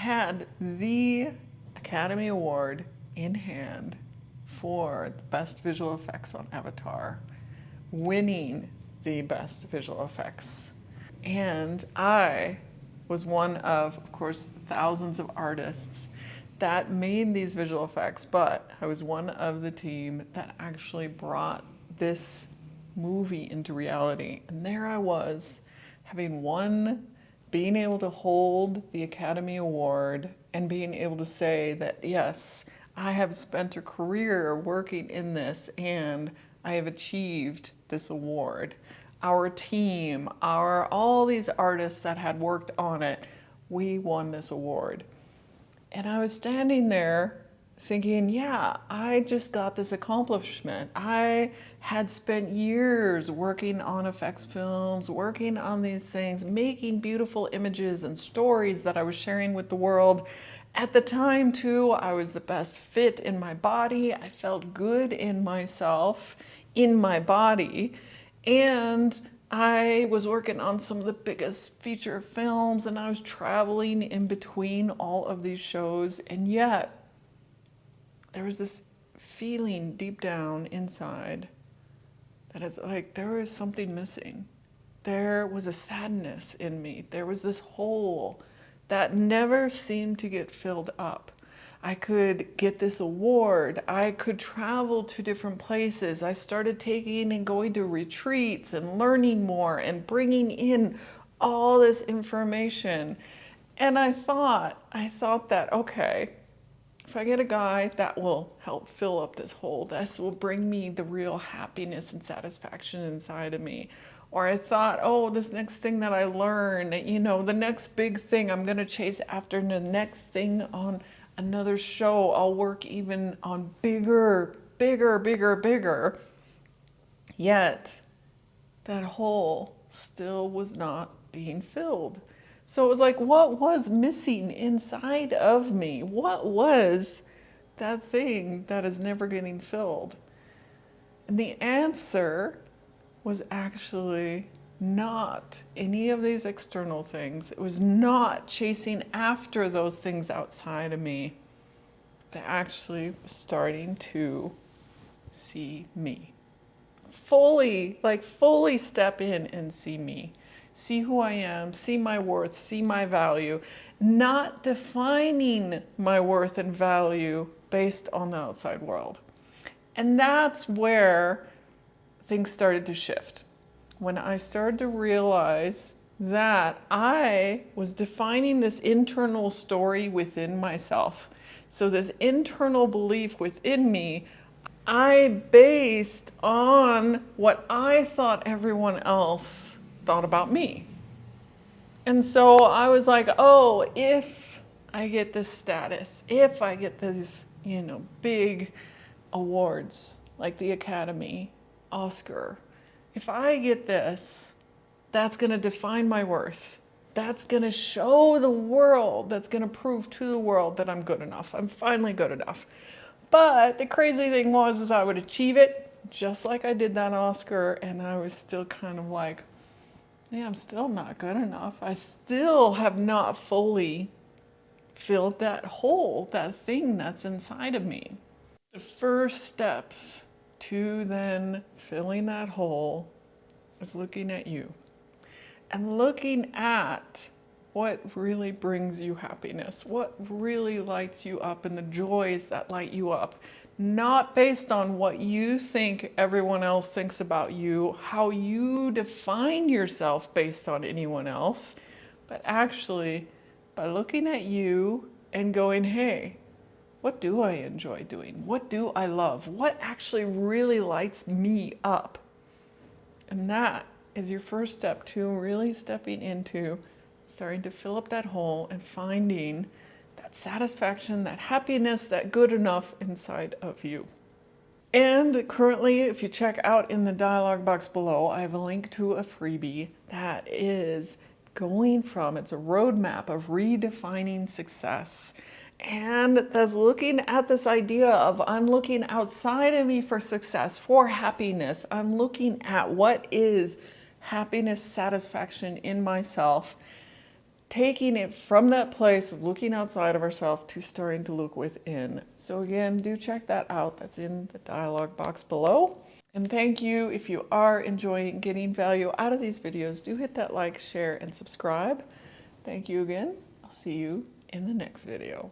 had the Academy Award in hand for the best visual effects on Avatar, winning the best visual effects. And I was one of course, thousands of artists that made these visual effects, but I was one of the team that actually brought this movie into reality. And there I was, having won, being able to hold the Academy Award and being able to say that, yes, I have spent a career working in this and I have achieved this award. Our team, all these artists that had worked on it, we won this award. And I was standing there thinking, yeah, I just got this accomplishment. I had spent years working on effects films, working on these things, making beautiful images and stories that I was sharing with the world. At the time, too, I was the best fit in my body. I felt good in myself, in my body. And I was working on some of the biggest feature films, and I was traveling in between all of these shows, and yet there was this feeling deep down inside that it's like there was something missing. There was a sadness in me. There was this hole that never seemed to get filled up. I could get this award. I could travel to different places. I started taking and going to retreats and learning more and bringing in all this information. And I thought that, okay, if I get a guy that will help fill up this hole, this will bring me the real happiness and satisfaction inside of me. Or I thought, oh, this next thing that I learn, the next big thing I'm going to chase after, and the next thing on another show, I'll work even on bigger. Yet, that hole still was not being filled. So it was like, what was missing inside of me? What was that thing that is never getting filled? And the answer was actually not any of these external things. It was not chasing after those things outside of me. I actually was starting to see me. Fully step in and see me. See who I am, see my worth, see my value, not defining my worth and value based on the outside world. And that's where things started to shift. When I started to realize that I was defining this internal story within myself. So this internal belief within me, I based on what I thought everyone else thought about me. And so I was like, oh, if I get this status, if I get these, big awards like the Academy, Oscar, if I get this, that's going to define my worth. That's going to show the world, that's going to prove to the world that I'm good enough. I'm finally good enough. But the crazy thing is I would achieve it just like I did that Oscar, and I was still kind of like, yeah, I'm still not good enough. I still have not fully filled that hole, that thing that's inside of me. The first steps to then filling that hole is looking at you and looking at what really brings you happiness, what really lights you up, and the joys that light you up. Not based on what you think everyone else thinks about you, how you define yourself based on anyone else, but actually by looking at you and going, hey, what do I enjoy doing? What do I love? What actually really lights me up? And that is your first step to really stepping into starting to fill up that hole and finding that satisfaction, that happiness, that good enough inside of you. And currently, if you check out in the dialog box below, I have a link to a freebie that is it's a roadmap of redefining success. And that's looking at this idea of I'm looking outside of me for success, for happiness. I'm looking at what is happiness, satisfaction in myself. taking it from that place of looking outside of ourselves to starting to look within. So again, do check that out. That's in the dialog box below. And thank you. If you are enjoying getting value out of these videos, do hit that like, share, and subscribe. Thank you again. I'll see you in the next video.